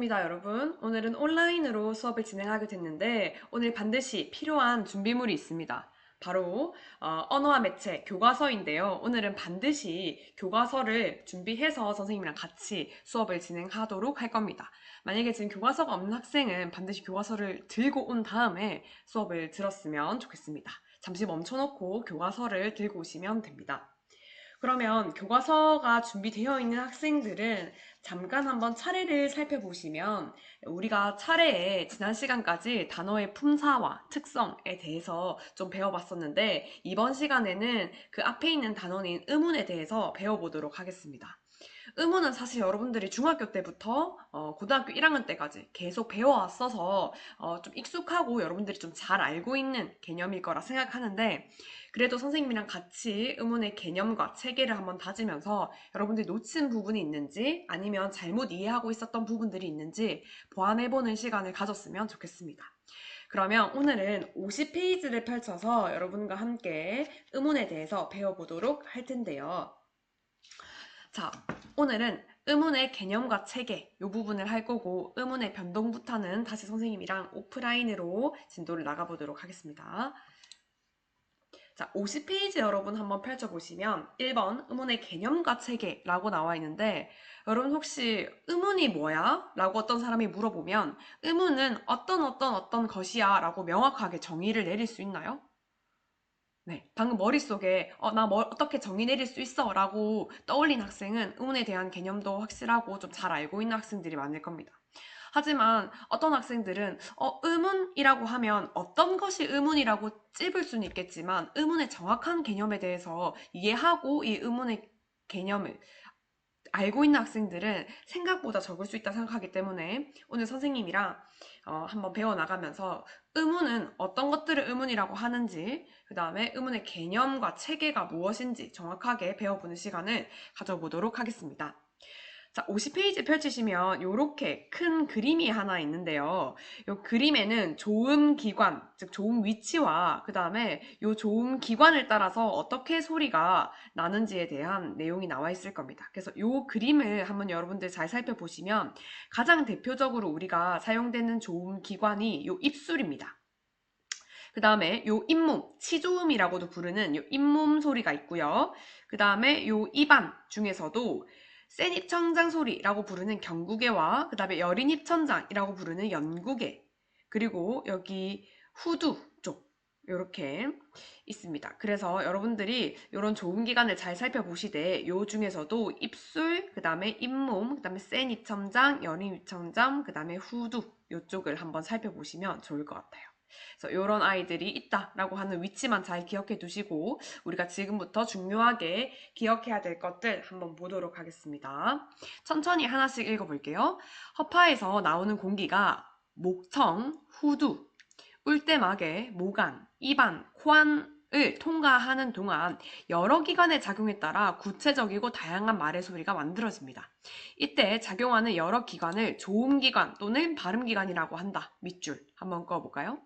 반갑습니다, 여러분. 오늘은 온라인으로 수업을 진행하게 됐는데, 오늘 반드시 필요한 준비물이 있습니다. 바로 언어와 매체 교과서인데요. 오늘은 반드시 교과서를 준비해서 선생님이랑 같이 수업을 진행하도록 할 겁니다. 만약에 지금 교과서가 없는 학생은 반드시 교과서를 들고 온 다음에 수업을 들었으면 좋겠습니다. 잠시 멈춰놓고 교과서를 들고 오시면 됩니다. 그러면 교과서가 준비되어 있는 학생들은 잠깐 한번 차례를 살펴보시면 우리가 차례에 지난 시간까지 단어의 품사와 특성에 대해서 좀 배워봤었는데 이번 시간에는 그 앞에 있는 단어인 의문에 대해서 배워보도록 하겠습니다. 의문은 사실 여러분들이 중학교 때부터 고등학교 1학년 때까지 계속 배워왔어서 좀 익숙하고 여러분들이 좀 잘 알고 있는 개념일 거라 생각하는데 그래도 선생님이랑 같이 의문의 개념과 체계를 한번 다지면서 여러분들이 놓친 부분이 있는지 아니면 잘못 이해하고 있었던 부분들이 있는지 보완해보는 시간을 가졌으면 좋겠습니다. 그러면 오늘은 50페이지를 펼쳐서 여러분과 함께 의문에 대해서 배워보도록 할 텐데요. 자, 오늘은 의문의 개념과 체계 이 부분을 할 거고 의문의 변동부터는 다시 선생님이랑 오프라인으로 진도를 나가보도록 하겠습니다. 자, 50페이지 여러분 한번 펼쳐보시면 1번 의문의 개념과 체계라고 나와 있는데 여러분 혹시 의문이 뭐야? 라고 어떤 사람이 물어보면 의문은 어떤 것이야? 라고 명확하게 정의를 내릴 수 있나요? 네, 방금 머릿속에 나 어떻게 정의 내릴 수 있어? 라고 떠올린 학생은 의문에 대한 개념도 확실하고 좀 잘 알고 있는 학생들이 많을 겁니다. 하지만 어떤 학생들은 의문이라고 하면 어떤 것이 의문이라고 찝을 수는 있겠지만 의문의 정확한 개념에 대해서 이해하고 이 의문의 개념을 알고 있는 학생들은 생각보다 적을 수 있다 생각하기 때문에 오늘 선생님이랑 한번 배워나가면서 의문은 어떤 것들을 의문이라고 하는지 그 다음에 의문의 개념과 체계가 무엇인지 정확하게 배워보는 시간을 가져보도록 하겠습니다. 자, 50페이지 펼치시면 이렇게 큰 그림이 하나 있는데요. 이 그림에는 조음 기관, 즉 조음 위치와 그 다음에 이 조음 기관을 따라서 어떻게 소리가 나는지에 대한 내용이 나와 있을 겁니다. 그래서 이 그림을 한번 여러분들 잘 살펴보시면 가장 대표적으로 우리가 사용되는 조음 기관이 이 입술입니다. 그 다음에 요 잇몸, 치조음이라고도 부르는 요 잇몸 소리가 있고요. 그 다음에 요 입안 중에서도 센 입천장 소리라고 부르는 경구개와 그 다음에 여린 입천장이라고 부르는 연구개 그리고 여기 후두 쪽 이렇게 있습니다. 그래서 여러분들이 이런 좋은 기관을 잘 살펴보시되 요 중에서도 입술, 그 다음에 잇몸, 그 다음에 센 입천장, 여린 입천장, 그 다음에 후두 이쪽을 한번 살펴보시면 좋을 것 같아요. 그래서 이런 아이들이 있다라고 하는 위치만 잘 기억해 두시고 우리가 지금부터 중요하게 기억해야 될 것들 한번 보도록 하겠습니다. 천천히 하나씩 읽어볼게요. 허파에서 나오는 공기가 목청, 후두, 울대막에 모간, 입안, 코안을 통과하는 동안 여러 기관의 작용에 따라 구체적이고 다양한 말의 소리가 만들어집니다. 이때 작용하는 여러 기관을 조음기관 또는 발음기관이라고 한다. 밑줄 한번 꺼볼까요?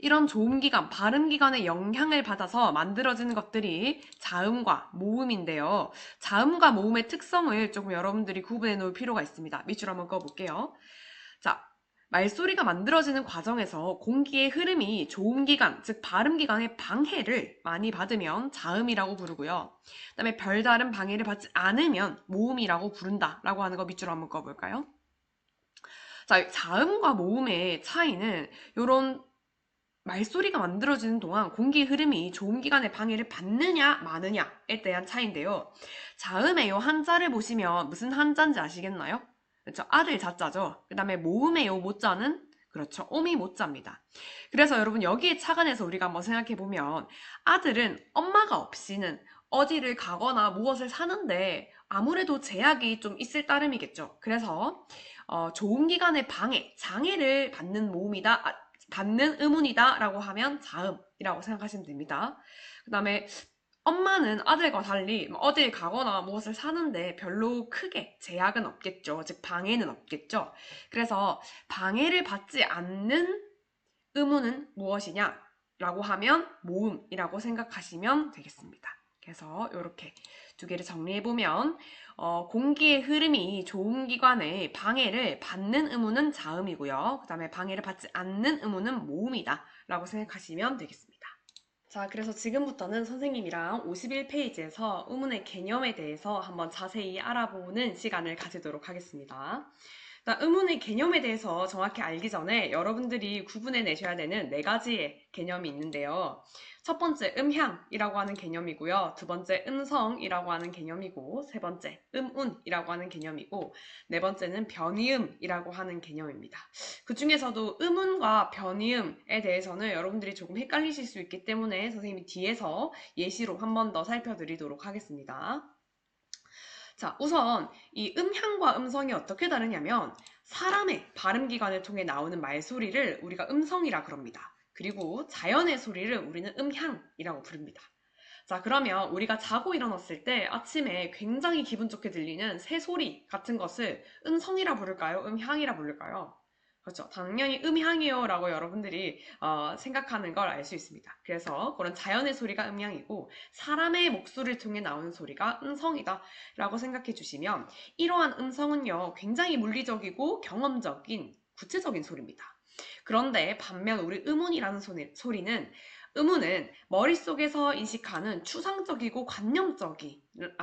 이런 조음기관, 발음기관의 영향을 받아서 만들어지는 것들이 자음과 모음인데요. 자음과 모음의 특성을 조금 여러분들이 구분해 놓을 필요가 있습니다. 밑줄 한번 꺼볼게요. 자, 말소리가 만들어지는 과정에서 공기의 흐름이 조음기관, 즉 발음기관의 방해를 많이 받으면 자음이라고 부르고요. 그 다음에 별다른 방해를 받지 않으면 모음이라고 부른다라고 하는 거 밑줄 한번 꺼볼까요? 자, 자음과 모음의 차이는 이런 말소리가 만들어지는 동안 공기 흐름이 조음기관의 방해를 받느냐 마느냐에 대한 차이인데요. 자음의 요 한자를 보시면 무슨 한자인지 아시겠나요? 그렇죠. 아들 자자죠. 그 다음에 모음의 요 모자는 그렇죠. 오미 모자입니다. 그래서 여러분 여기에 착안해서 우리가 한번 생각해보면 아들은 엄마가 없이는 어디를 가거나 무엇을 사는데 아무래도 제약이 좀 있을 따름이겠죠. 그래서 조음기관의 방해, 장애를 받는 모음이다. 받는 의문이다 라고 하면 자음이라고 생각하시면 됩니다. 그 다음에 엄마는 아들과 달리 어딜 가거나 무엇을 사는데 별로 크게 제약은 없겠죠. 즉 방해는 없겠죠. 그래서 방해를 받지 않는 의문은 무엇이냐 라고 하면 모음이라고 생각하시면 되겠습니다. 그래서 이렇게 두 개를 정리해보면 공기의 흐름이 좋은 기관의 방해를 받는 의무는 자음이고요. 그 다음에 방해를 받지 않는 의무는 모음이다 라고 생각하시면 되겠습니다. 자, 그래서 지금부터는 선생님이랑 51페이지에서 의문의 개념에 대해서 한번 자세히 알아보는 시간을 가지도록 하겠습니다. 의문의 개념에 대해서 정확히 알기 전에 여러분들이 구분해 내셔야 되는 네 가지의 개념이 있는데요. 첫 번째 음향이라고 하는 개념이고요. 두 번째 음성이라고 하는 개념이고, 세 번째 음운이라고 하는 개념이고, 네 번째는 변이음이라고 하는 개념입니다. 그 중에서도 음운과 변이음에 대해서는 여러분들이 조금 헷갈리실 수 있기 때문에 선생님이 뒤에서 예시로 한 번 더 살펴드리도록 하겠습니다. 자, 우선 이 음향과 음성이 어떻게 다르냐면 사람의 발음기관을 통해 나오는 말소리를 우리가 음성이라 그럽니다. 그리고 자연의 소리를 우리는 음향이라고 부릅니다. 자, 그러면 우리가 자고 일어났을 때 아침에 굉장히 기분 좋게 들리는 새소리 같은 것을 음성이라 부를까요? 음향이라 부를까요? 그렇죠. 당연히 음향이요 라고 여러분들이 생각하는 걸 알 수 있습니다. 그래서 그런 자연의 소리가 음향이고 사람의 목소리를 통해 나오는 소리가 음성이다 라고 생각해 주시면 이러한 음성은요 굉장히 물리적이고 경험적인 구체적인 소리입니다. 그런데 반면 우리 음운이라는 소리는 음운은 머릿속에서 인식하는 추상적이고 관념적인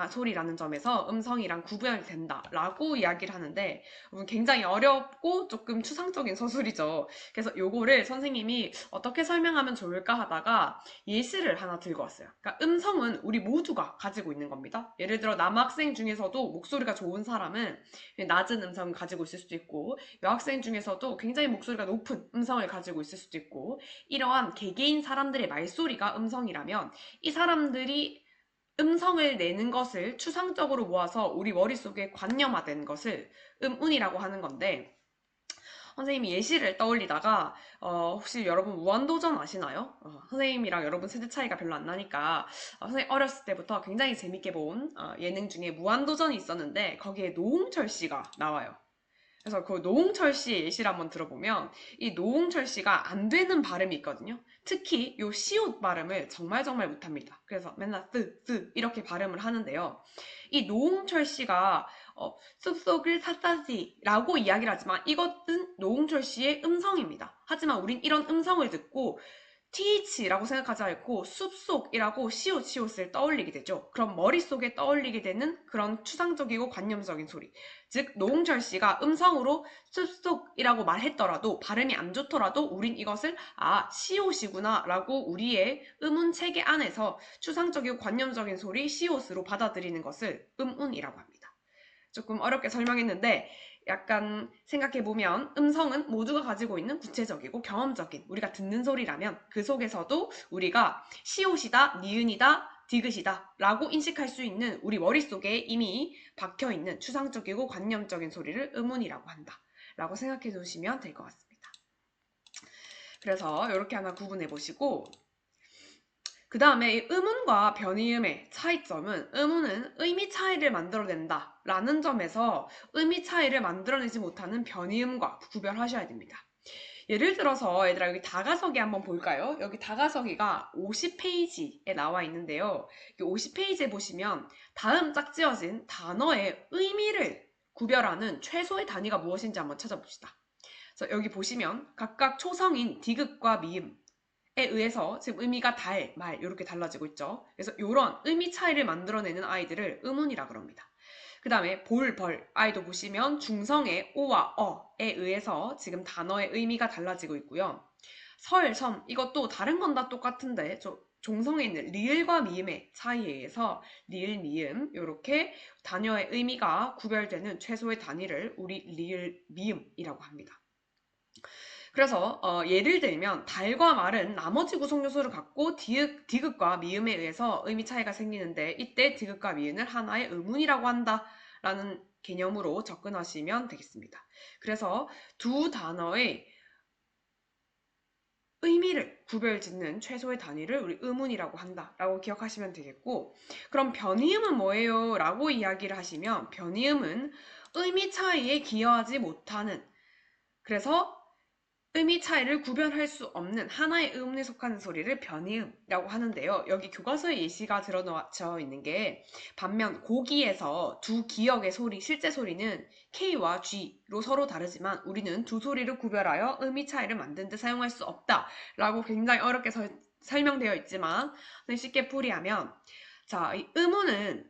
소리라는 점에서 음성이랑 구별된다 라고 이야기를 하는데 굉장히 어렵고 조금 추상적인 서술이죠. 그래서 요거를 선생님이 어떻게 설명하면 좋을까 하다가 예시를 하나 들고 왔어요. 그러니까 음성은 우리 모두가 가지고 있는 겁니다. 예를 들어 남학생 중에서도 목소리가 좋은 사람은 낮은 음성을 가지고 있을 수도 있고 여학생 중에서도 굉장히 목소리가 높은 음성을 가지고 있을 수도 있고 이러한 개개인 사람들의 말소리가 음성이라면 이 사람들이 음성을 내는 것을 추상적으로 모아서 우리 머릿속에 관념화된 것을 음운이라고 하는 건데 선생님이 예시를 떠올리다가 혹시 여러분 무한도전 아시나요? 선생님이랑 여러분 세대 차이가 별로 안 나니까 선생님 어렸을 때부터 굉장히 재밌게 본 예능 중에 무한도전이 있었는데 거기에 노홍철 씨가 나와요. 그래서 그 노홍철 씨의 예시를 한번 들어보면 이 노홍철 씨가 안 되는 발음이 있거든요. 특히 요 시옷 발음을 정말 못합니다. 그래서 맨날 쓰 이렇게 발음을 하는데요. 이 노홍철 씨가 숲속을 샅샅이라고 이야기를 하지만 이것은 노홍철 씨의 음성입니다. 하지만 우린 이런 음성을 듣고 th라고 생각하지 않고 숲속이라고 시옷을 떠올리게 되죠. 그럼 머릿속에 떠올리게 되는 그런 추상적이고 관념적인 소리. 즉 노홍철 씨가 음성으로 숲속이라고 말했더라도 발음이 안 좋더라도 우린 이것을 시옷이구나 라고 우리의 음운 체계 안에서 추상적이고 관념적인 소리 시옷으로 받아들이는 것을 음운이라고 합니다. 조금 어렵게 설명했는데 약간 생각해보면 음성은 모두가 가지고 있는 구체적이고 경험적인 우리가 듣는 소리라면 그 속에서도 우리가 시옷이다, 니은이다, 디귿이다 라고 인식할 수 있는 우리 머릿속에 이미 박혀있는 추상적이고 관념적인 소리를 음운이라고 한다 라고 생각해 두시면 될 것 같습니다. 그래서 이렇게 하나 구분해 보시고 그 다음에 음운과 변이음의 차이점은 음운은 의미 차이를 만들어낸다 라는 점에서 의미 차이를 만들어내지 못하는 변이음과 구별하셔야 됩니다. 예를 들어서 얘들아 여기 다가서기 한번 볼까요? 여기 다가서기가 50페이지에 나와 있는데요. 50페이지에 보시면 다음 짝지어진 단어의 의미를 구별하는 최소의 단위가 무엇인지 한번 찾아봅시다. 그래서 여기 보시면 각각 초성인 디귿과 미음 에 의해서 지금 의미가 달, 말 이렇게 달라지고 있죠. 그래서 이런 의미 차이를 만들어내는 아이들을 음운이라 그럽니다. 그 다음에 볼, 벌 아이도 보시면 중성의 오와 어에 의해서 지금 단어의 의미가 달라지고 있고요. 설, 섬 이것도 다른 건 다 똑같은데 종성에 있는 리을과 미음의 차이에 의해서 리을, 미음 이렇게 단어의 의미가 구별되는 최소의 단위를 우리 리을, 미음이라고 합니다. 그래서 예를 들면 달과 말은 나머지 구성 요소를 갖고 디귿과 미음에 의해서 의미 차이가 생기는데 이때 디귿과 미음을 하나의 의문이라고 한다라는 개념으로 접근하시면 되겠습니다. 그래서 두 단어의 의미를 구별짓는 최소의 단위를 우리 의문이라고 한다라고 기억하시면 되겠고 그럼 변이음은 뭐예요? 라고 이야기를 하시면 변이음은 의미 차이에 기여하지 못하는 그래서 의미 차이를 구별할 수 없는 하나의 음운에 속하는 소리를 변이음이라고 하는데요. 여기 교과서에 예시가 들어져 있는 게 반면 고기에서 두 기역의 소리, 실제 소리는 K와 G로 서로 다르지만 우리는 두 소리를 구별하여 의미 차이를 만드는 데 사용할 수 없다라고 굉장히 어렵게 설명되어 있지만 쉽게 풀이하면 자, 이 음운은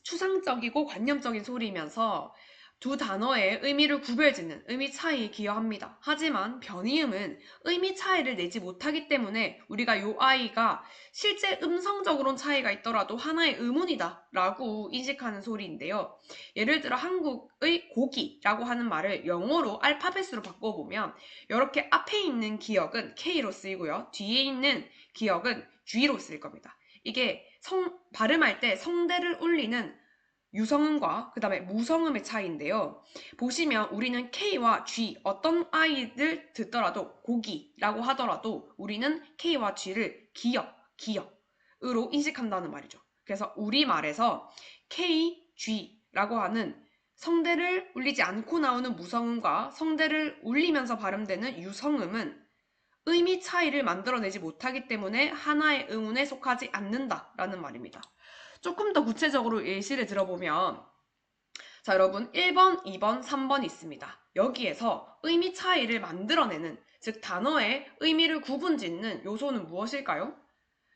추상적이고 관념적인 소리이면서 두 단어의 의미를 구별짓는 의미 차이에 기여합니다. 하지만 변이음은 의미 차이를 내지 못하기 때문에 우리가 요 아이가 실제 음성적으로는 차이가 있더라도 하나의 음운이다 라고 인식하는 소리인데요. 예를 들어 한국의 고기라고 하는 말을 영어로 알파벳으로 바꿔보면 이렇게 앞에 있는 기역은 K로 쓰이고요. 뒤에 있는 기역은 G로 쓰일 겁니다. 이게 발음할 때 성대를 울리는 유성음과 그 다음에 무성음의 차이인데요. 보시면 우리는 K와 G 어떤 아이를 듣더라도 고기라고 하더라도 우리는 K와 G를 기역으로 인식한다는 말이죠. 그래서 우리말에서 K, G라고 하는 성대를 울리지 않고 나오는 무성음과 성대를 울리면서 발음되는 유성음은 의미 차이를 만들어내지 못하기 때문에 하나의 음운에 속하지 않는다라는 말입니다. 조금 더 구체적으로 예시를 들어보면 자 여러분 1번, 2번, 3번 있습니다. 여기에서 의미 차이를 만들어내는 즉 단어의 의미를 구분짓는 요소는 무엇일까요?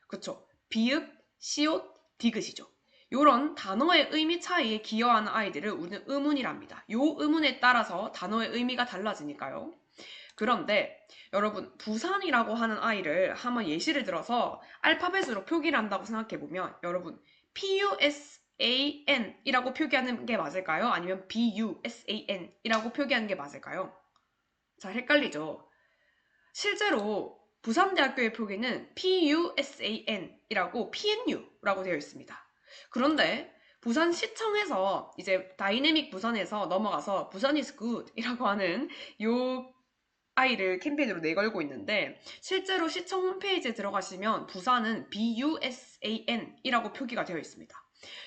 그쵸? 비읍, 시옷, 디귿이죠. 요런 단어의 의미 차이에 기여하는 아이들을 우리는 음운이랍니다. 요 음운에 따라서 단어의 의미가 달라지니까요. 그런데 여러분 부산이라고 하는 아이를 한번 예시를 들어서 알파벳으로 표기를 한다고 생각해보면 여러분 PUSAN 이라고 표기하는 게 맞을까요? 아니면 BUSAN 이라고 표기하는 게 맞을까요? 자, 헷갈리죠? 실제로 부산대학교의 표기는 PUSAN 이라고 PNU라고 되어 있습니다. 그런데 부산시청에서 이제 다이내믹 부산에서 넘어가서 부산 is good 이라고 하는 요 아이를 캠페인으로 내걸고 있는데 실제로 시청 홈페이지에 들어가시면 부산은 BUSAN이라고 표기가 되어 있습니다.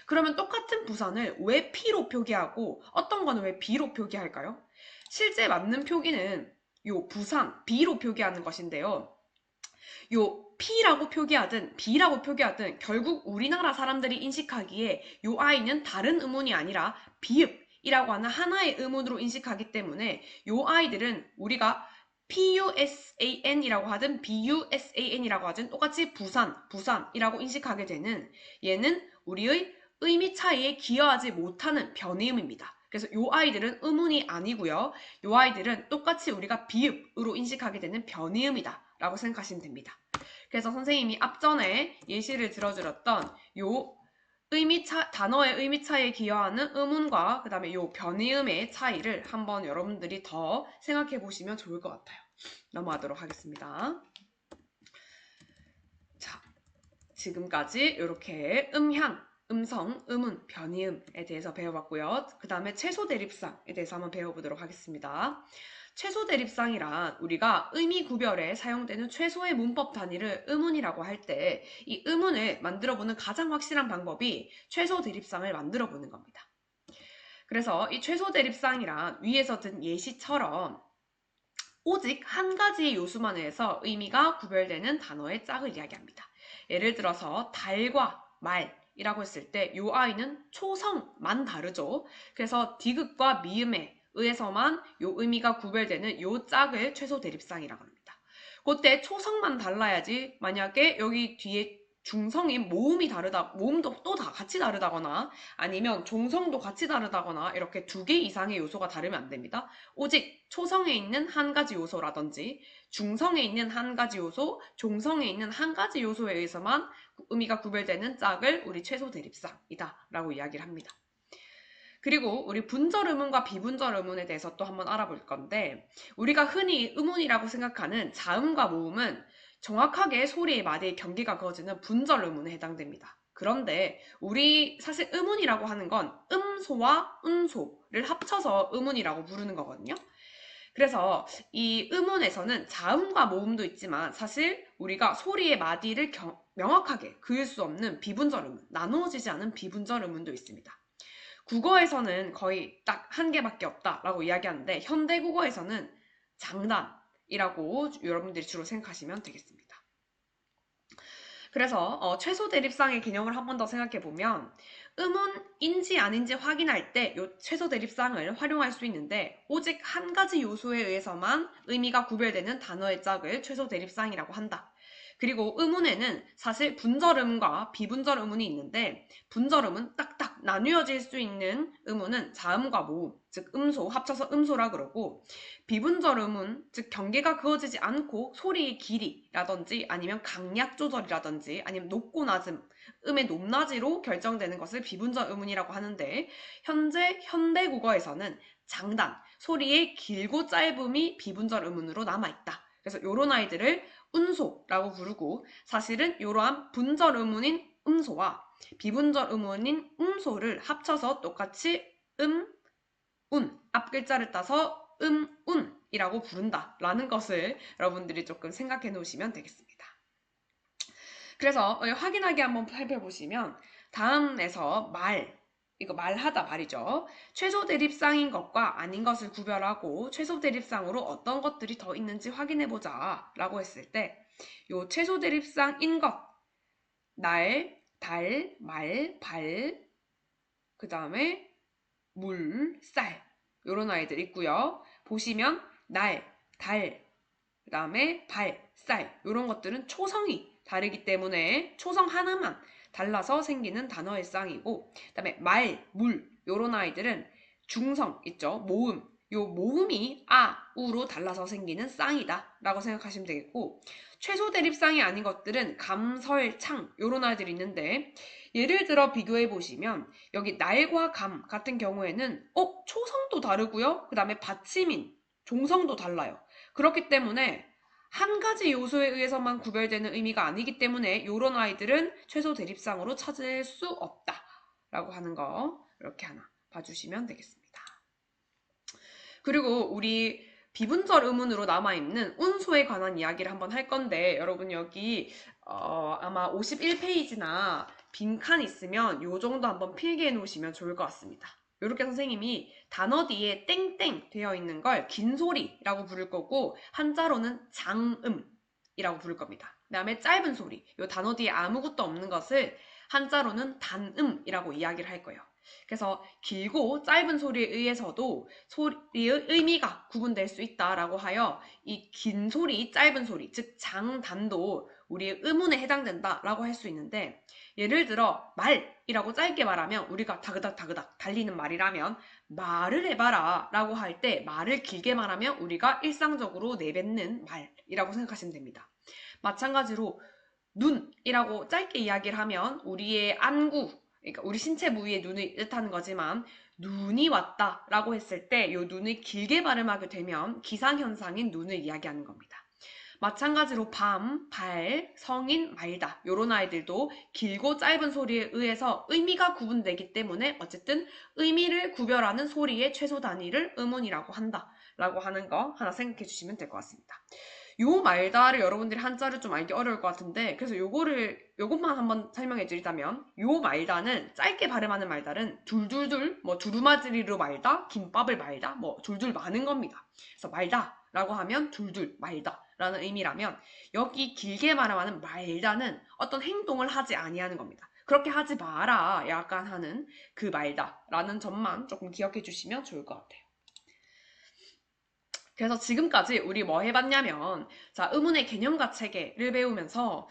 그러면 똑같은 부산을 왜 P로 표기하고 어떤 거는 왜 B로 표기할까요? 실제 맞는 표기는 요 부산 B로 표기하는 것인데요. 요 P라고 표기하든 B라고 표기하든 결국 우리나라 사람들이 인식하기에 요 아이는 다른 음운이 아니라 비읍이라고 하는 하나의 음운으로 인식하기 때문에 요 아이들은 우리가 PUSAN이라고 하든 BUSAN이라고 하든 똑같이 부산이라고 인식하게 되는 얘는 우리의 의미 차이에 기여하지 못하는 변이음입니다. 그래서 요 아이들은 음운이 아니고요. 요 아이들은 똑같이 우리가 비읍으로 인식하게 되는 변이음이다 라고 생각하시면 됩니다. 그래서 선생님이 앞전에 예시를 들어드렸던 요 단어의 의미 차이에 기여하는 음운과 그 다음에 요 변이음의 차이를 한번 여러분들이 더 생각해 보시면 좋을 것 같아요. 넘어가도록 하겠습니다. 자, 지금까지 이렇게 음향, 음성, 음운, 변이음에 대해서 배워봤고요. 그 다음에 최소 대립상에 대해서 한번 배워보도록 하겠습니다. 최소 대립상이란 우리가 의미 구별에 사용되는 최소의 문법 단위를 음운이라고 할 때 이 음운을 만들어보는 가장 확실한 방법이 최소 대립상을 만들어보는 겁니다. 그래서 이 최소 대립상이란 위에서 든 예시처럼 오직 한 가지의 요수만 의해서 의미가 구별되는 단어의 짝을 이야기합니다. 예를 들어서 달과 말이라고 했을 때 이 아이는 초성만 다르죠. 그래서 디귿과 미음에 의해서만 이 의미가 구별되는 이 짝을 최소 대립상이라고 합니다. 그때 초성만 달라야지 만약에 여기 뒤에 중성인 모음도 또 다 같이 다르다거나 아니면 종성도 같이 다르다거나 이렇게 2개 이상의 요소가 다르면 안 됩니다. 오직 초성에 있는 한 가지 요소라든지 중성에 있는 한 가지 요소, 종성에 있는 한 가지 요소에 의해서만 의미가 구별되는 짝을 우리 최소 대립상이다 라고 이야기를 합니다. 그리고 우리 분절 음운과 비분절 음운에 대해서 또 한번 알아볼 건데 우리가 흔히 음운이라고 생각하는 자음과 모음은 정확하게 소리의 마디의 경계가 그어지는 분절 음운에 해당됩니다. 그런데 우리 사실 음운이라고 하는 건 음소와 음소를 합쳐서 음운이라고 부르는 거거든요. 그래서 이 음운에서는 자음과 모음도 있지만 사실 우리가 소리의 마디를 명확하게 그을 수 없는 비분절 음운, 나누어지지 않은 비분절 음운도 있습니다. 국어에서는 거의 딱 한 개밖에 없다라고 이야기하는데 현대 국어에서는 장단, 음이라고 여러분들이 주로 생각하시면 되겠습니다. 그래서 최소 대립상의 개념을 한 번 더 생각해 보면 음운인지 아닌지 확인할 때 이 최소 대립상을 활용할 수 있는데 오직 한 가지 요소에 의해서만 의미가 구별되는 단어의 짝을 최소 대립상이라고 한다. 그리고 음운에는 사실 분절음과 비분절 음운이 있는데 분절음은 딱딱 나뉘어질 수 있는 음운은 자음과 모음, 즉 음소, 합쳐서 음소라 그러고 비분절 음운, 즉 경계가 그어지지 않고 소리의 길이라든지 아니면 강약 조절이라든지 아니면 높고 낮음, 음의 높낮이로 결정되는 것을 비분절 음운이라고 하는데 현재 현대국어에서는 장단, 소리의 길고 짧음이 비분절 음운으로 남아있다. 그래서 이런 아이들을 운소라고 부르고 사실은 이러한 분절 음운인 음소와 비분절 음운인 음소를 합쳐서 똑같이 운, 앞 글자를 따서 운이라고 부른다라는 것을 여러분들이 조금 생각해 놓으시면 되겠습니다. 그래서 확인하게 한번 살펴보시면 다음에서 이거 말하다 말이죠. 최소 대립상인 것과 아닌 것을 구별하고 최소 대립상으로 어떤 것들이 더 있는지 확인해보자 라고 했을 때 요 최소 대립상인 것, 날, 달, 말, 발, 그 다음에 물, 쌀 요런 아이들 있고요. 보시면 날, 달, 그 다음에 발, 쌀 요런 것들은 초성이 다르기 때문에 초성 하나만 달라서 생기는 단어의 쌍이고 그 다음에 말, 물 요런 아이들은 중성 있죠. 모음 요 모음이 아, 우로 달라서 생기는 쌍이다 라고 생각하시면 되겠고 최소 대립상이 아닌 것들은 감, 설, 창 요런 아이들이 있는데 예를 들어 비교해 보시면 여기 날과 감 같은 경우에는 초성도 다르고요. 그 다음에 받침인 종성도 달라요. 그렇기 때문에 한 가지 요소에 의해서만 구별되는 의미가 아니기 때문에 이런 아이들은 최소 대립상으로 찾을 수 없다 라고 하는 거 이렇게 하나 봐주시면 되겠습니다. 그리고 우리 비분절 음운으로 남아있는 운소에 관한 이야기를 한번 할 건데 여러분 여기 아마 51페이지나 빈칸 있으면 요 정도 한번 필기해 놓으시면 좋을 것 같습니다. 이렇게 선생님이 단어 뒤에 땡땡 되어 있는 걸 긴소리라고 부를 거고 한자로는 장음이라고 부를 겁니다. 그 다음에 짧은 소리, 요 단어 뒤에 아무것도 없는 것을 한자로는 단음이라고 이야기를 할 거예요. 그래서 길고 짧은 소리에 의해서도 소리의 의미가 구분될 수 있다라고 하여 이 긴 소리, 짧은 소리, 즉 장단도 우리의 의문에 해당된다라고 할 수 있는데 예를 들어 말이라고 짧게 말하면 우리가 다그닥다그닥 달리는 말이라면 말을 해봐라 라고 할 때 말을 길게 말하면 우리가 일상적으로 내뱉는 말이라고 생각하시면 됩니다. 마찬가지로 눈이라고 짧게 이야기를 하면 우리의 안구, 그러니까 우리 신체 부위의 눈을 뜻하는 거지만 눈이 왔다라고 했을 때 이 눈을 길게 발음하게 되면 기상현상인 눈을 이야기하는 겁니다. 마찬가지로 밤, 발, 성인, 말다 요런 아이들도 길고 짧은 소리에 의해서 의미가 구분되기 때문에 어쨌든 의미를 구별하는 소리의 최소 단위를 음운이라고 한다 라고 하는 거 하나 생각해 주시면 될 것 같습니다. 요 말다를 여러분들이 한자를 좀 알기 어려울 것 같은데 그래서 요것만 한번 설명해 드리자면 요 말다는 짧게 발음하는 말다는 둘둘둘 뭐 두루마지리로 말다 김밥을 말다 뭐 둘둘 많은 겁니다. 그래서 말다 라고 하면 둘둘 말다 라는 의미라면 여기 길게 말하는 말다는 어떤 행동을 하지 아니하는 겁니다. 그렇게 하지 마라 약간 하는 그 말다 라는 점만 조금 기억해 주시면 좋을 것 같아요. 그래서 지금까지 우리 뭐 해봤냐면 자 음운의 개념과 체계를 배우면서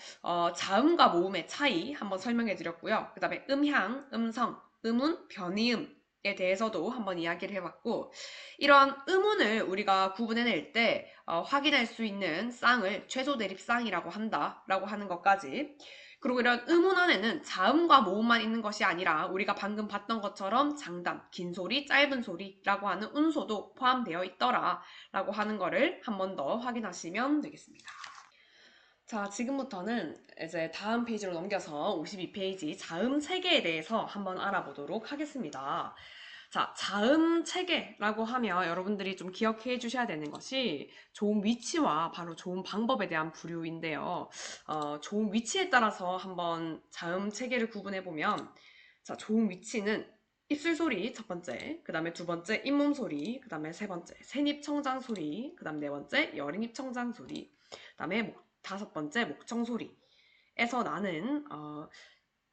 자음과 모음의 차이 한번 설명해 드렸고요. 그 다음에 음향, 음성, 음운, 변이음에 대해서도 한번 이야기를 해봤고 이러한 음운을 우리가 구분해낼 때 확인할 수 있는 쌍을 최소 대립쌍이라고 한다라고 하는 것까지 그리고 이런 음운 안에는 자음과 모음만 있는 것이 아니라 우리가 방금 봤던 것처럼 장단, 긴 소리, 짧은 소리라고 하는 운소도 포함되어 있더라 라고 하는 거를 한 번 더 확인하시면 되겠습니다. 자, 지금부터는 이제 다음 페이지로 넘겨서 52페이지 자음 체계에 대해서 한번 알아보도록 하겠습니다. 자, 자음 체계라고 하면 여러분들이 좀 기억해 주셔야 되는 것이 좋은 위치와 바로 좋은 방법에 대한 부류인데요. 좋은 위치에 따라서 한번 자음 체계를 구분해 보면 자, 좋은 위치는 입술 소리 첫 번째, 그 다음에 두 번째 잇몸 소리, 그 다음에 세 번째 새입 청장 소리, 그 다음 네 번째 여린입 청장 소리, 그 다음에 다섯 번째 목청 소리에서 나는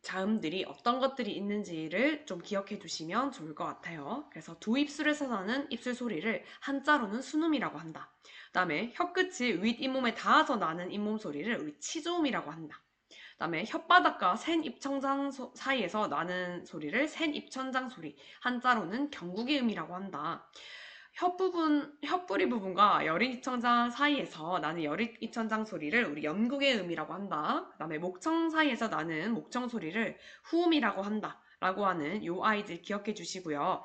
자음들이 어떤 것들이 있는지를 좀 기억해 두시면 좋을 것 같아요. 그래서 두 입술에서 나는 입술 소리를 한자로는 순음이라고 한다. 그 다음에 혀끝이 윗잇몸에 닿아서 나는 잇몸 소리를 우리 치조음이라고 한다. 그 다음에 혓바닥과 센 입천장 사이에서 나는 소리를 센 입천장 소리, 한자로는 경국이음이라고 한다. 혀뿌리 부분과 여린 입천장 사이에서 나는 여린 입천장 소리를 우리 연국의 음이라고 한다. 그 다음에 목청 사이에서 나는 목청 소리를 후음이라고 한다. 라고 하는 요 아이들 기억해 주시고요.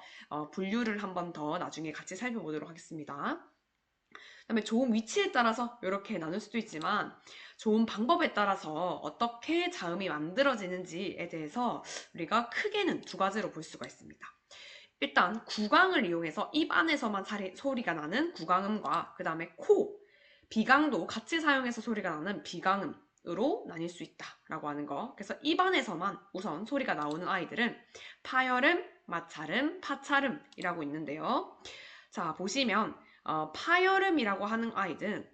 분류를 한 번 더 나중에 같이 살펴보도록 하겠습니다. 그다음에 좋은 위치에 따라서 이렇게 나눌 수도 있지만 좋은 방법에 따라서 어떻게 자음이 만들어지는지에 대해서 우리가 크게는 두 가지로 볼 수가 있습니다. 일단 구강을 이용해서 입 안에서만 소리가 나는 구강음과 그 다음에 코, 비강도 같이 사용해서 소리가 나는 비강음으로 나뉠 수 있다라고 하는 거. 그래서 입 안에서만 우선 소리가 나오는 아이들은 파열음, 마찰음, 파찰음이라고 있는데요. 자, 보시면 파열음이라고 하는 아이들은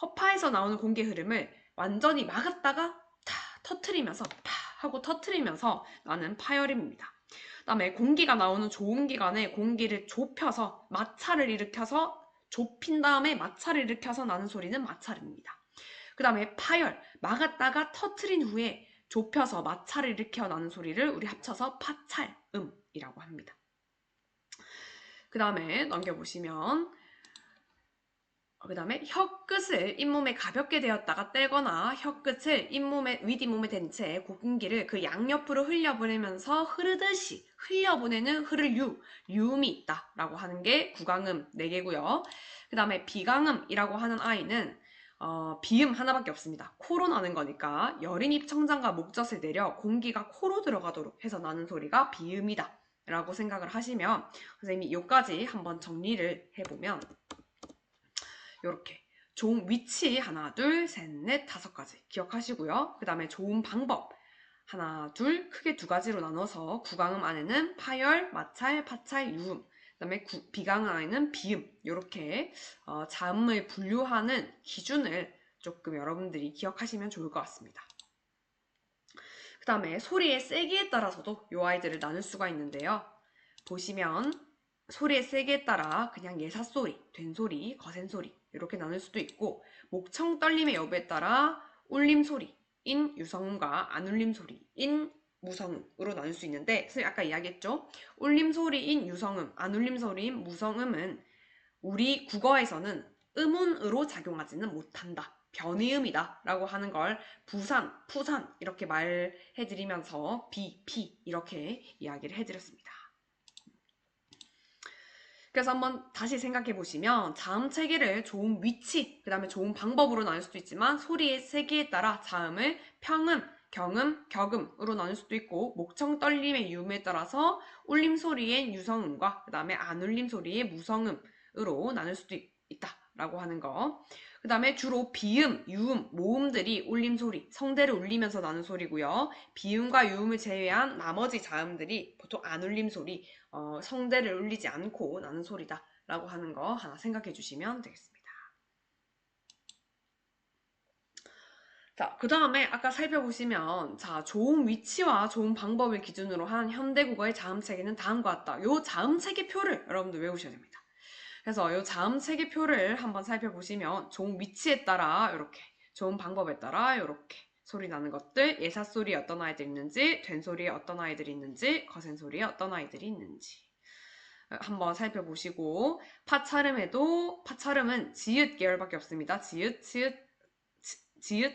허파에서 나오는 공기 흐름을 완전히 막았다가 타 터트리면서 파 하고 터트리면서 나는 파열음입니다. 그다음에 공기가 나오는 조음기관에 공기를 좁혀서 마찰을 일으켜서 좁힌 다음에 마찰을 일으켜서 나는 소리는 마찰음입니다. 그 다음에 파열, 막았다가 터트린 후에 좁혀서 마찰을 일으켜 나는 소리를 우리 합쳐서 파찰음이라고 합니다. 그 다음에 넘겨보시면 그 다음에 혀끝을 잇몸에 가볍게 대었다가 떼거나 혀끝을 윗잇몸에 댄 채 공기를 그 양옆으로 흘려보내면서 흐르듯이 흘려보내는 유음이 있다 라고 하는 게 구강음 4개고요. 그 다음에 비강음이라고 하는 아이는 비음 하나밖에 없습니다. 코로 나는 거니까 여린입 청장과 목젖을 내려 공기가 코로 들어가도록 해서 나는 소리가 비음이다 라고 생각을 하시면 선생님이 요까지 한번 정리를 해보면 이렇게 좋은 위치 하나, 둘, 셋, 넷, 5가지 기억하시고요. 그 다음에 좋은 방법 하나, 둘, 크게 2가지로 나눠서 구강음 안에는 파열, 마찰, 파찰, 유음 그 다음에 비강음 안에는 비음 이렇게 자음을 분류하는 기준을 조금 여러분들이 기억하시면 좋을 것 같습니다. 그 다음에 소리의 세기에 따라서도 이 아이들을 나눌 수가 있는데요. 보시면 소리의 세기에 따라 그냥 예사소리, 된소리, 거센소리 이렇게 나눌 수도 있고 목청 떨림의 여부에 따라 울림소리인 유성음과 안울림소리인 무성음으로 나눌 수 있는데 선생님 아까 이야기했죠? 울림소리인 유성음, 안울림소리인 무성음은 우리 국어에서는 음운으로 작용하지는 못한다. 변이음이다 라고 하는 걸 부산, 푸산 이렇게 말해드리면서 비 이렇게 이야기를 해드렸습니다. 그래서 한번 다시 생각해 보시면 자음 체계를 좋은 위치, 그 다음에 좋은 방법으로 나눌 수도 있지만 소리의 세기에 따라 자음을 평음, 경음, 격음으로 나눌 수도 있고 목청 떨림의 유음에 따라서 울림 소리의 유성음과 그 다음에 안 울림 소리의 무성음으로 나눌 수도 있다라고 하는 거. 그 다음에 주로 비음, 유음, 모음들이 울림 소리, 성대를 울리면서 나는 소리고요. 비음과 유음을 제외한 나머지 자음들이 보통 안 울림 소리, 성대를 울리지 않고 나는 소리다 라고 하는 거 하나 생각해 주시면 되겠습니다. 자, 그 다음에 아까 살펴보시면 자, 좋은 위치와 좋은 방법을 기준으로 한 현대국어의 자음체계는 다음과 같다. 요 자음체계표를 여러분들 외우셔야 됩니다. 그래서 요 자음체계표를 한번 살펴보시면 좋은 위치에 따라 이렇게 좋은 방법에 따라 이렇게 소리 나는 것들, 예사소리에 어떤 아이들이 있는지, 된소리에 어떤 아이들이 있는지, 거센소리에 어떤 아이들이 있는지 한번 살펴보시고 파찰음은 지읒 계열밖에 없습니다. 지읒,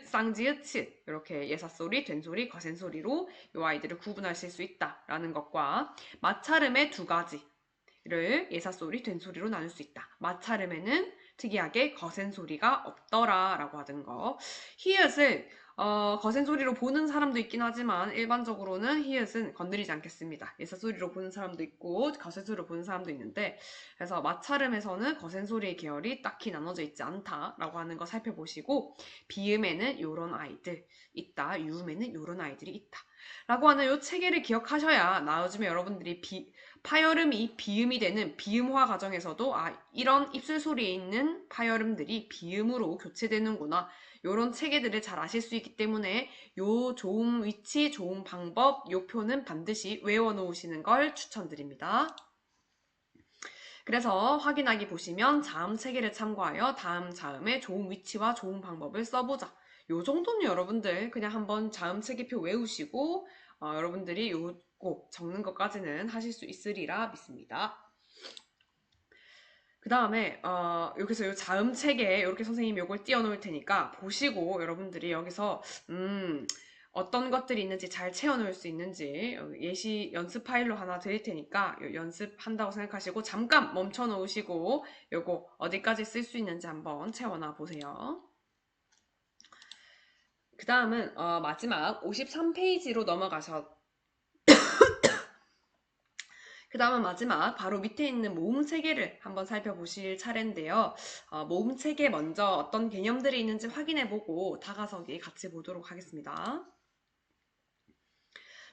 쌍지읒, 치읒 이렇게 예사소리, 된소리, 거센소리로 이 아이들을 구분하실 수 있다라는 것과 마찰음의 2가지를 예사소리, 된소리로 나눌 수 있다. 마찰음에는 특이하게 거센소리가 없더라 라고 하던 거. 히읗을 거센 소리로 보는 사람도 있긴 하지만 일반적으로는 히읗은 건드리지 않겠습니다. 예사 소리로 보는 사람도 있고 거센 소리로 보는 사람도 있는데, 그래서 맞차름에서는 거센 소리의 계열이 딱히 나눠져 있지 않다라고 하는 거 살펴보시고, 비음에는 요런 아이들 있다, 유음에는 요런 아이들이 있다 라고 하는 요 체계를 기억하셔야 나중에 여러분들이 파열음이 비음이 되는 비음화 과정에서도 이런 입술 소리에 있는 파열음들이 비음으로 교체되는구나, 요런 체계들을 잘 아실 수 있기 때문에 요 좋은 위치, 좋은 방법, 요 표는 반드시 외워놓으시는 걸 추천드립니다. 그래서 확인하기 보시면 자음 체계를 참고하여 다음 자음의 좋은 위치와 좋은 방법을 써보자. 요 정도는 여러분들 그냥 한번 자음 체계표 외우시고 여러분들이 요거 적는 것까지는 하실 수 있으리라 믿습니다. 그 다음에 여기서 요 자음 체계에 이렇게 선생님이 요걸 띄워놓을 테니까 보시고 여러분들이 여기서 어떤 것들이 있는지 잘 채워놓을 수 있는지 예시 연습 파일로 하나 드릴 테니까 연습한다고 생각하시고 잠깐 멈춰 놓으시고 요거 어디까지 쓸 수 있는지 한번 채워놔 보세요. 그 다음은 마지막 53페이지로 넘어가셔. 그 다음은 마지막 바로 밑에 있는 모음 체계를 한번 살펴보실 차례인데요. 모음 체계 먼저 어떤 개념들이 있는지 확인해보고 다가서기 같이 보도록 하겠습니다.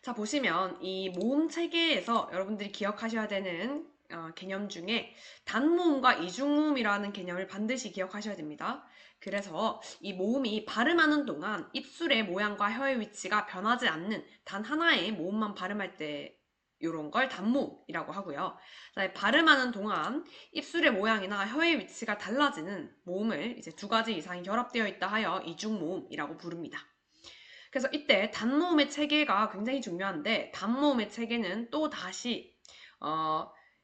자, 보시면 이 모음 체계에서 여러분들이 기억하셔야 되는 개념 중에 단모음과 이중모음이라는 개념을 반드시 기억하셔야 됩니다. 그래서 이 모음이 발음하는 동안 입술의 모양과 혀의 위치가 변하지 않는 단 하나의 모음만 발음할 때 이런 걸 단모음이라고 하고요. 발음하는 동안 입술의 모양이나 혀의 위치가 달라지는 모음을 이제 두 가지 이상이 결합되어 있다 하여 이중모음이라고 부릅니다. 그래서 이때 단모음의 체계가 굉장히 중요한데, 단모음의 체계는 또 다시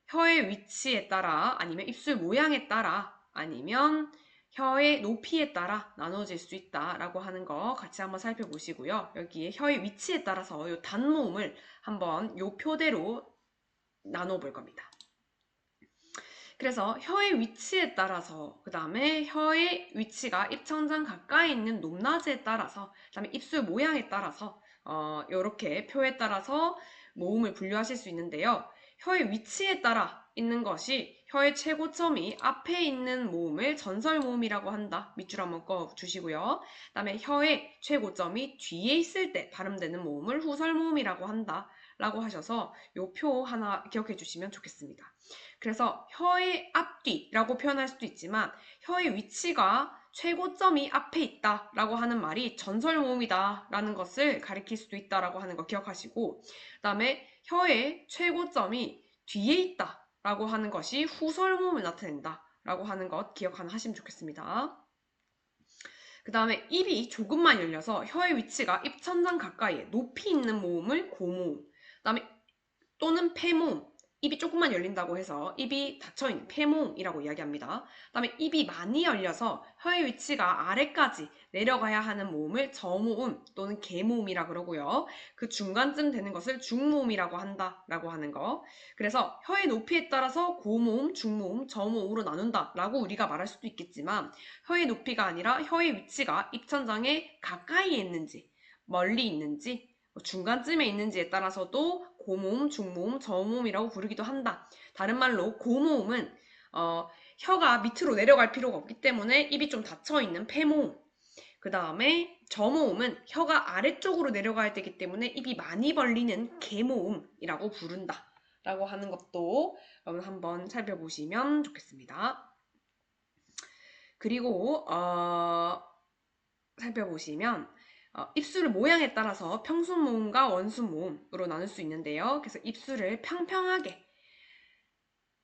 혀의 위치에 따라 아니면 입술 모양에 따라 아니면 혀의 높이에 따라 나눠질 수 있다라고 하는 거 같이 한번 살펴보시고요. 여기에 혀의 위치에 따라서 이 단모음을 한번 이 표대로 나눠볼 겁니다. 그래서 혀의 위치에 따라서, 그 다음에 혀의 위치가 입천장 가까이 있는 높낮이에 따라서, 그 다음에 입술 모양에 따라서 이렇게 표에 따라서 모음을 분류하실 수 있는데요. 혀의 위치에 따라 있는 것이 혀의 최고점이 앞에 있는 모음을 전설모음이라고 한다. 밑줄 한번 꺼주시고요. 그 다음에 혀의 최고점이 뒤에 있을 때 발음되는 모음을 후설모음이라고 한다 라고 하셔서 이 표 하나 기억해 주시면 좋겠습니다. 그래서 혀의 앞뒤라고 표현할 수도 있지만 혀의 위치가 최고점이 앞에 있다라고 하는 말이 전설모음이다라는 것을 가리킬 수도 있다라고 하는 거 기억하시고, 그 다음에 혀의 최고점이 뒤에 있다라고 하는 것이 후설모음을 나타낸다라고 하는 것 기억 하나 하시면 좋겠습니다. 그 다음에 입이 조금만 열려서 혀의 위치가 입천장 가까이에 높이 있는 모음을 고모음, 그 다음에 또는 폐모음, 입이 조금만 열린다고 해서 입이 닫혀있는 폐모음이라고 이야기합니다. 그 다음에 입이 많이 열려서 혀의 위치가 아래까지 내려가야 하는 모음을 저모음 또는 개모음이라 그러고요. 그 중간쯤 되는 것을 중모음이라고 한다라고 하는 거. 그래서 혀의 높이에 따라서 고모음, 중모음, 저모음으로 나눈다라고 우리가 말할 수도 있겠지만, 혀의 높이가 아니라 혀의 위치가 입천장에 가까이에 있는지 멀리 있는지 중간쯤에 있는지에 따라서도 고모음, 중모음, 저모음이라고 부르기도 한다. 다른 말로 고모음은 혀가 밑으로 내려갈 필요가 없기 때문에 입이 좀 닫혀있는 폐모음, 그 다음에 저모음은 혀가 아래쪽으로 내려가야 되기 때문에 입이 많이 벌리는 개모음이라고 부른다 라고 하는 것도 여러분 한번 살펴보시면 좋겠습니다. 그리고 살펴보시면 입술 모양에 따라서 평순모음과 원순모음으로 나눌 수 있는데요. 그래서 입술을 평평하게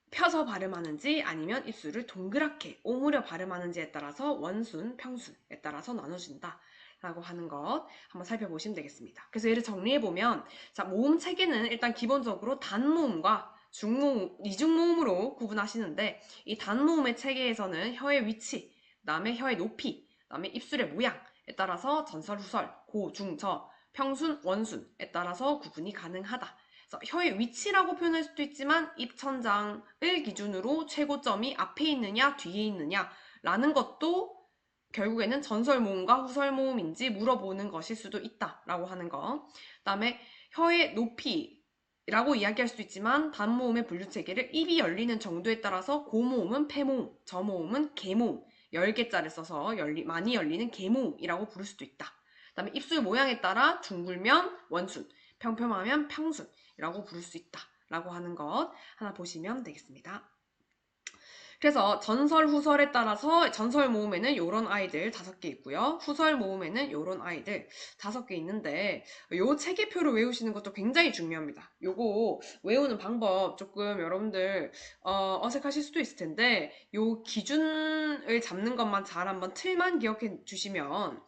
펴서 발음하는지 아니면 입술을 동그랗게 오므려 발음하는지에 따라서 원순, 평순에 따라서 나눠진다 라고 하는 것 한번 살펴보시면 되겠습니다. 그래서 얘를 정리해보면, 자, 모음 체계는 일단 기본적으로 단모음과 중모음, 이중모음으로 구분하시는데, 이 단모음의 체계에서는 혀의 위치, 그 다음에 혀의 높이, 그 다음에 입술의 모양에 따라서 전설, 후설, 고, 중, 저, 평순, 원순에 따라서 구분이 가능하다. 혀의 위치라고 표현할 수도 있지만 입천장을 기준으로 최고점이 앞에 있느냐 뒤에 있느냐 라는 것도 결국에는 전설 모음과 후설 모음인지 물어보는 것일 수도 있다라고 하는 거. 그다음에 혀의 높이라고 이야기할 수도 있지만 단모음의 분류 체계를 입이 열리는 정도에 따라서 고모음은 폐모음, 저모음은 개모음, 10개자를 써서 많이 열리는 개모음이라고 부를 수도 있다. 그다음에 입술 모양에 따라 둥글면 원순, 평평하면 평순이라고 부를 수 있다라고 하는 것 하나 보시면 되겠습니다. 그래서 전설, 후설에 따라서 전설 모음에는 요런 아이들 5개 있고요. 후설 모음에는 요런 아이들 5개 있는데 요 체계표를 외우시는 것도 굉장히 중요합니다. 요거 외우는 방법 조금 여러분들 어색하실 수도 있을 텐데 요 기준을 잡는 것만 잘 한번 틀만 기억해 주시면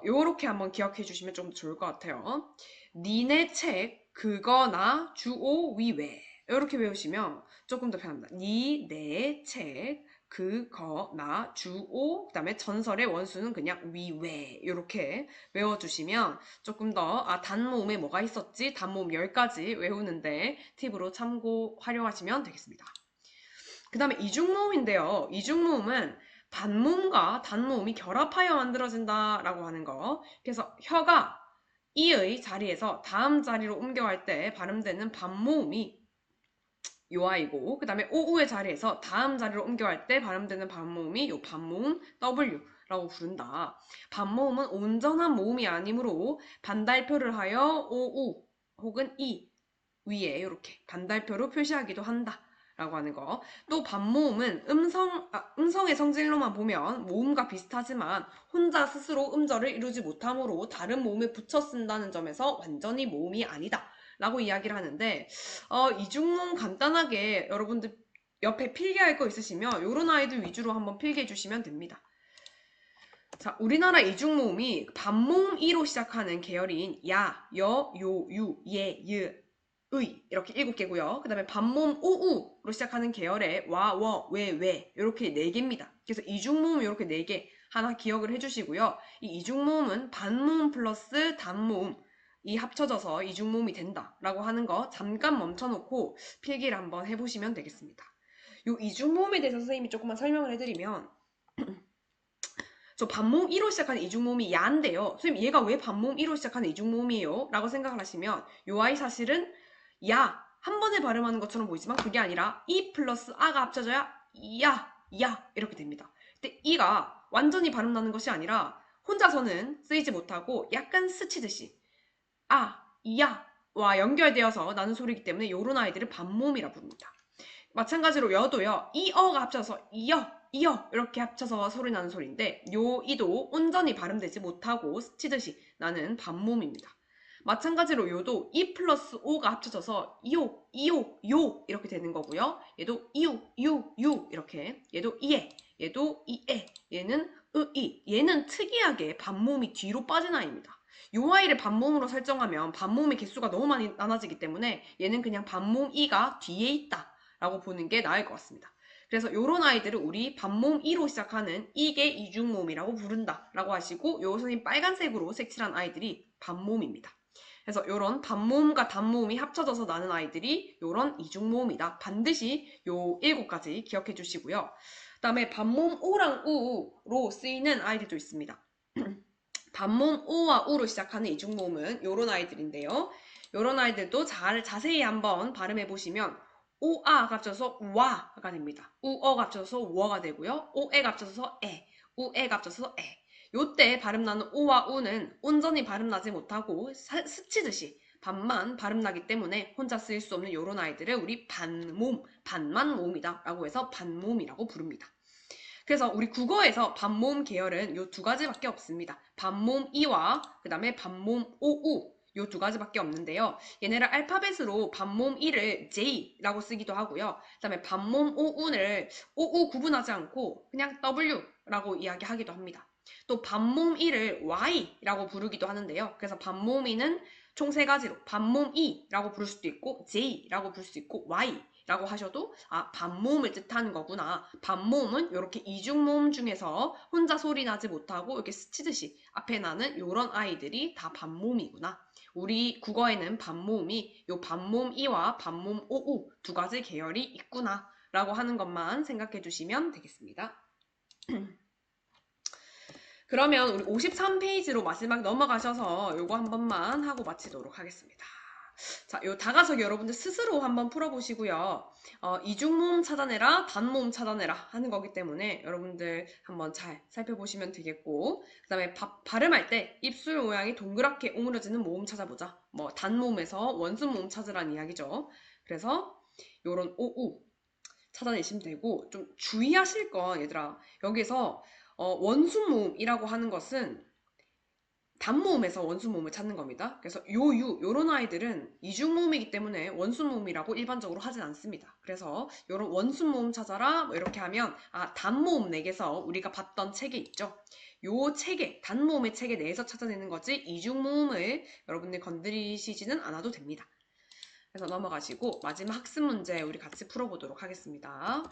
요렇게 한번 기억해 주시면 좀 좋을 것 같아요. 니네 책, 그거나 주오, 위외 이렇게 외우시면 조금 더 편합니다. 니, 내, 책, 그거, 나, 주오, 그 다음에 전설의 원수는 그냥 위외 이렇게 외워주시면 조금 더 단모음에 뭐가 있었지? 단모음 10가지 외우는데 팁으로 활용하시면 되겠습니다. 그 다음에 이중모음인데요. 이중모음은 반모음과 단모음이 결합하여 만들어진다라고 하는 거. 그래서 혀가 이의 자리에서 다음 자리로 옮겨갈 때 발음되는 반모음이 요 아이고, 그 다음에 오우의 자리에서 다음 자리로 옮겨갈 때 발음되는 반모음이 요 반모음 W라고 부른다. 반모음은 온전한 모음이 아니므로 반달표를 하여 오우 혹은 이 위에 이렇게 반달표로 표시하기도 한다. 라고 하는 거. 또 반모음은 음성의 성질로만 보면 모음과 비슷하지만 혼자 스스로 음절을 이루지 못하므로 다른 모음에 붙여 쓴다는 점에서 완전히 모음이 아니다. 라고 이야기를 하는데 이중모음 간단하게 여러분들 옆에 필기할 거 있으시면 이런 아이들 위주로 한번 필기해 주시면 됩니다. 자, 우리나라 이중모음이 반모음 이로 시작하는 계열인 야, 여, 요, 유, 예, 유, 의 이렇게 7개고요. 그 다음에 반모음 오우로 시작하는 계열의 와, 워, 왜, 왜 이렇게 4개입니다. 그래서 이중모음 이렇게 4개 하나 기억을 해주시고요. 이 이중모음은 반모음 플러스 단모음이 합쳐져서 이중모음이 된다라고 하는 거 잠깐 멈춰놓고 필기를 한번 해보시면 되겠습니다. 이 이중모음에 대해서 선생님이 조금만 설명을 해드리면 저 반모음 1로 시작하는 이중모음이 야인데요. 선생님 얘가 왜 반모음 1로 시작하는 이중모음이에요? 라고 생각을 하시면 요 아이 사실은 야 한 번에 발음하는 것처럼 보이지만 그게 아니라 이 플러스 아가 합쳐져야 야 이렇게 됩니다. 근데 이가 완전히 발음 나는 것이 아니라 혼자서는 쓰이지 못하고 약간 스치듯이 야와 연결되어서 나는 소리이기 때문에 요런 아이들을 반모음이라 부릅니다. 마찬가지로 여도요. 이 어가 합쳐서 이어 이렇게 합쳐서 소리 나는 소리인데 요 이도 온전히 발음되지 못하고 스치듯이 나는 반모음입니다. 마찬가지로 요도 이 플러스 오가 합쳐져서 이오 요 이렇게 되는 거고요. 얘도 이우 유 이렇게 얘도 이에 얘도 이에 얘는 으이 얘는 특이하게 반모음이 뒤로 빠진 아이입니다. 요 아이를 반모음으로 설정하면 반모음의 개수가 너무 많이 나눠지기 때문에 얘는 그냥 반모음 이가 뒤에 있다 라고 보는 게 나을 것 같습니다. 그래서 요런 아이들을 우리 반모음 2로 시작하는 이게 이중모음이라고 부른다 라고 하시고 요 선생님 빨간색으로 색칠한 아이들이 반모음입니다. 그래서 요런 반모음과 단모음이 합쳐져서 나는 아이들이 요런 이중모음이다. 반드시 요 7가지 기억해 주시고요. 그 다음에 반모음 오랑 우로 쓰이는 아이들도 있습니다. 반모음 오와 우로 시작하는 이중모음은 요런 아이들인데요. 요런 아이들도 자세히 한번 발음해 보시면 오아가 합쳐서 와가 됩니다. 우어가 합쳐서 워가 되고요. 오에가 합쳐서 우에가 합쳐서 에. 요때 발음 나는 오와 우는 온전히 발음 나지 못하고 스치듯이 반만 발음 나기 때문에 혼자 쓰일 수 없는 요런 아이들을 우리 반만 모음이다 라고 해서 반모음이라고 부릅니다. 그래서 우리 국어에서 반모음 계열은 요 2가지밖에 없습니다. 반모음 이와 그 다음에 반모음 오우 요 2가지밖에 없는데요. 얘네를 알파벳으로 반모음 이를 J라고 쓰기도 하고요. 그 다음에 반모음 오우를 오우 구분하지 않고 그냥 W라고 이야기하기도 합니다. 또 반모음 이를 Y라고 부르기도 하는데요. 그래서 반모음 이는 총 3가지로 반모음 이라고 부를 수도 있고 J라고 부를 수 있고 Y 라고 하셔도 반모음을 뜻하는 거구나. 반모음은 이렇게 이중모음 중에서 혼자 소리 나지 못하고 이렇게 스치듯이 앞에 나는 이런 아이들이 다 반모음이구나. 우리 국어에는 반모음이 요 반모음 이와 반모음 오우 2가지 계열이 있구나 라고 하는 것만 생각해 주시면 되겠습니다. 그러면 우리 53페이지로 마지막 넘어가셔서 요거 한 번만 하고 마치도록 하겠습니다. 자, 요 다가서기 여러분들 스스로 한번 풀어보시고요. 이중모음 찾아내라, 단모음 찾아내라 하는 거기 때문에 여러분들 한번 잘 살펴보시면 되겠고, 그 다음에 발음할 때 입술 모양이 동그랗게 오므려지는 모음 찾아보자. 뭐 단모음에서 원순모음 찾으라는 이야기죠. 그래서 요런 오우 찾아내시면 되고, 좀 주의하실 건 얘들아, 여기서 원순모음이라고 하는 것은 단모음에서 원순모음을 찾는 겁니다. 그래서 요런 아이들은 이중모음이기 때문에 원순모음이라고 일반적으로 하진 않습니다. 그래서 요런 원순모음 찾아라 뭐 이렇게 하면 단모음 내에서 우리가 봤던 체계 있죠. 요 체계, 단모음의 체계 내에서 찾아내는 거지 이중모음을 여러분들 건드리시지는 않아도 됩니다. 그래서 넘어가시고 마지막 학습 문제 우리 같이 풀어보도록 하겠습니다.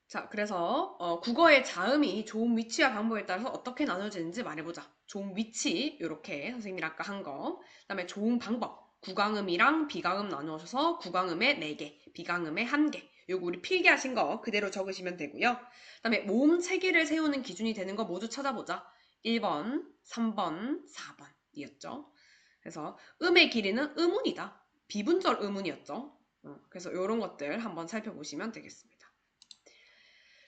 자, 그래서 국어의 자음이 좋은 위치와 방법에 따라서 어떻게 나눠지는지 말해보자. 좋은 위치, 이렇게 선생님이 아까 한 거. 그 다음에 좋은 방법. 구강음이랑 비강음 나누어서 구강음에 4개, 비강음에 1개. 요거 우리 필기하신 거 그대로 적으시면 되고요. 그 다음에 모음 체계를 세우는 기준이 되는 거 모두 찾아보자. 1번, 3번, 4번이었죠. 그래서 음의 길이는 음운이다. 비분절 음운이었죠. 그래서 이런 것들 한번 살펴보시면 되겠습니다.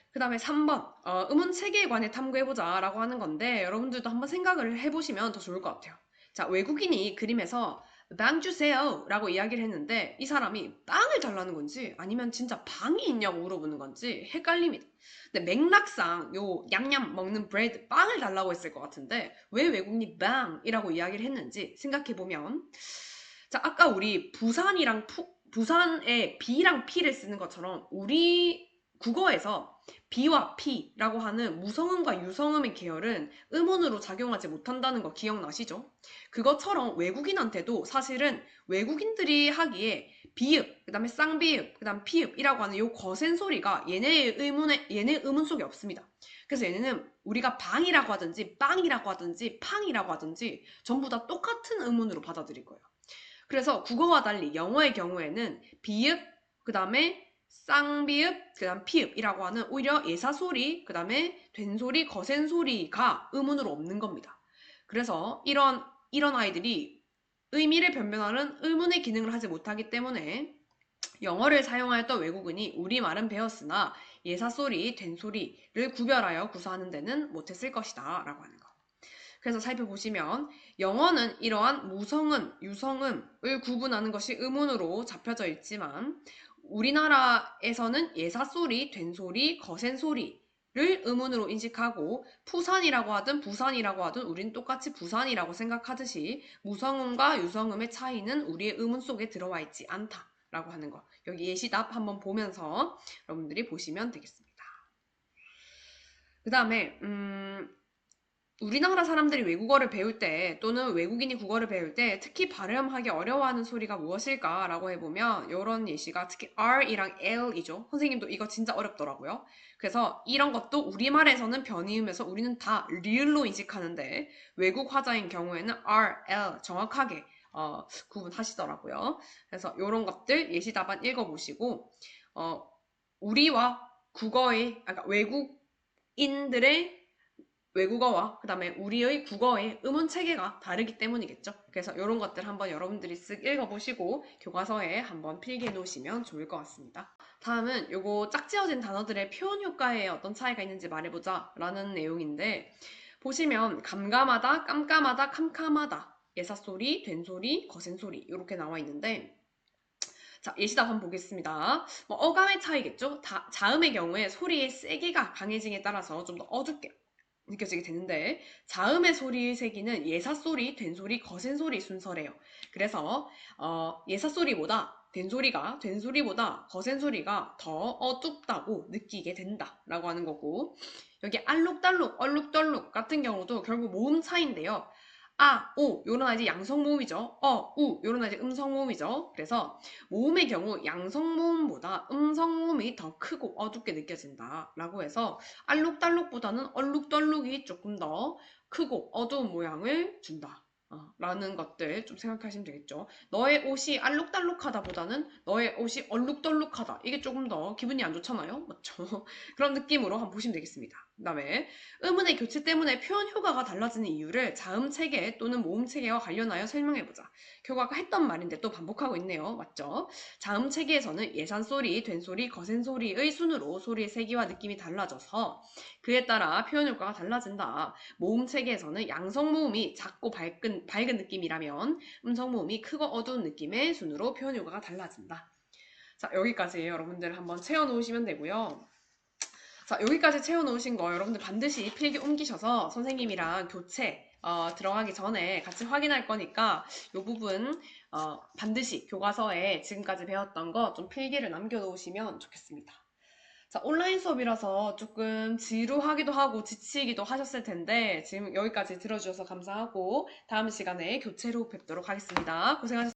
그 다음에 3번 음운 체계에 관해 탐구해보자 라고 하는 건데 여러분들도 한번 생각을 해보시면 더 좋을 것 같아요. 자, 외국인이 그림에서 빵 주세요 라고 이야기를 했는데 이 사람이 빵을 달라는 건지 아니면 진짜 방이 있냐고 물어보는 건지 헷갈립니다. 근데 맥락상 요 양념 먹는 브레드 빵을 달라고 했을 것 같은데 왜 외국인이 빵이라고 이야기를 했는지 생각해보면 자, 아까 우리 부산에 B랑 P를 쓰는 것처럼 우리 국어에서 B와 P라고 하는 무성음과 유성음의 계열은 음운으로 작용하지 못한다는 거 기억나시죠? 그것처럼 외국인한테도 사실은 외국인들이 하기에 비읍, 그 다음에 쌍비읍, 그 다음 피읍이라고 하는 요 거센 소리가 얘네 음운 속에 없습니다. 그래서 얘네는 우리가 방이라고 하든지 빵이라고 하든지 팡이라고 하든지 전부 다 똑같은 음운으로 받아들일 거예요. 그래서 국어와 달리 영어의 경우에는 비읍, 그 다음에 쌍비읍, 그 다음 피읍이라고 하는 오히려 예사소리, 그 다음에 된소리, 거센소리가 음운으로 없는 겁니다. 그래서 이런 아이들이 의미를 변변하는 의문의 기능을 하지 못하기 때문에 영어를 사용하였던 외국인이 우리말은 배웠으나 예사소리, 된소리를 구별하여 구사하는 데는 못했을 것이다 라고 하는 거. 그래서 살펴보시면 영어는 이러한 무성음, 유성음을 구분하는 것이 음운으로 잡혀져 있지만 우리나라에서는 예사소리, 된소리, 거센소리를 음운으로 인식하고 푸산이라고 하든 부산이라고 하든 우리는 똑같이 부산이라고 생각하듯이 무성음과 유성음의 차이는 우리의 음운 속에 들어와 있지 않다라고 하는 거. 여기 예시답 한번 보면서 여러분들이 보시면 되겠습니다. 그 다음에 우리나라 사람들이 외국어를 배울 때 또는 외국인이 국어를 배울 때 특히 발음하기 어려워하는 소리가 무엇일까라고 해보면 이런 예시가 특히 R이랑 L이죠. 선생님도 이거 진짜 어렵더라고요. 그래서 이런 것도 우리말에서는 변이음에서 우리는 다 리을로 인식하는데 외국 화자인 경우에는 R, L 정확하게 구분하시더라고요. 그래서 이런 것들 예시 답안 읽어보시고 우리와 그러니까 외국인들의 외국어와 그 다음에 우리의 국어의 음운 체계가 다르기 때문이겠죠. 그래서 이런 것들 한번 여러분들이 쓱 읽어보시고 교과서에 한번 필기해 놓으시면 좋을 것 같습니다. 다음은 요거 짝지어진 단어들의 표현 효과에 어떤 차이가 있는지 말해보자 라는 내용인데 보시면 감감하다, 깜깜하다, 캄캄하다 예사소리, 된소리, 거센소리 이렇게 나와 있는데 자, 예시답 한번 보겠습니다. 뭐 어감의 차이겠죠? 자음의 경우에 소리의 세기가 강해짐에 따라서 좀 더 어둡게 느껴지게 되는데 자음의 소리의 세기는 예사소리, 된소리, 거센소리 순서래요. 그래서 된소리보다 거센소리가 더 어둡다고 느끼게 된다라고 하는 거고 여기 알록달록, 얼룩덜룩 같은 경우도 결국 모음 차이인데요. 오 요런 아이들 양성모음이죠. 우 요런 아이들 음성모음이죠. 그래서 모음의 경우 양성모음보다 음성모음이 더 크고 어둡게 느껴진다 라고 해서 알록달록보다는 얼룩덜룩이 조금 더 크고 어두운 모양을 준다 라는 것들 좀 생각하시면 되겠죠. 너의 옷이 알록달록하다 보다는 너의 옷이 얼룩덜룩하다. 이게 조금 더 기분이 안 좋잖아요. 맞죠? 그런 느낌으로 한번 보시면 되겠습니다. 그 다음에 의문의 교체 때문에 표현 효과가 달라지는 이유를 자음 체계 또는 모음 체계와 관련하여 설명해보자. 결국 아까 했던 말인데 또 반복하고 있네요. 맞죠? 자음 체계에서는 예산 소리, 된 소리, 거센 소리의 순으로 소리의 세기와 느낌이 달라져서 그에 따라 표현 효과가 달라진다. 모음 체계에서는 양성 모음이 작고 밝은 느낌이라면 음성 모음이 크고 어두운 느낌의 순으로 표현 효과가 달라진다. 자, 여기까지 여러분들 한번 채워놓으시면 되고요. 자, 여기까지 채워놓으신 거 여러분들 반드시 필기 옮기셔서 선생님이랑 교체 들어가기 전에 같이 확인할 거니까 이 부분 반드시 교과서에 지금까지 배웠던 거 좀 필기를 남겨놓으시면 좋겠습니다. 자, 온라인 수업이라서 조금 지루하기도 하고 지치기도 하셨을 텐데 지금 여기까지 들어주셔서 감사하고 다음 시간에 교체로 뵙도록 하겠습니다. 고생하셨습니다.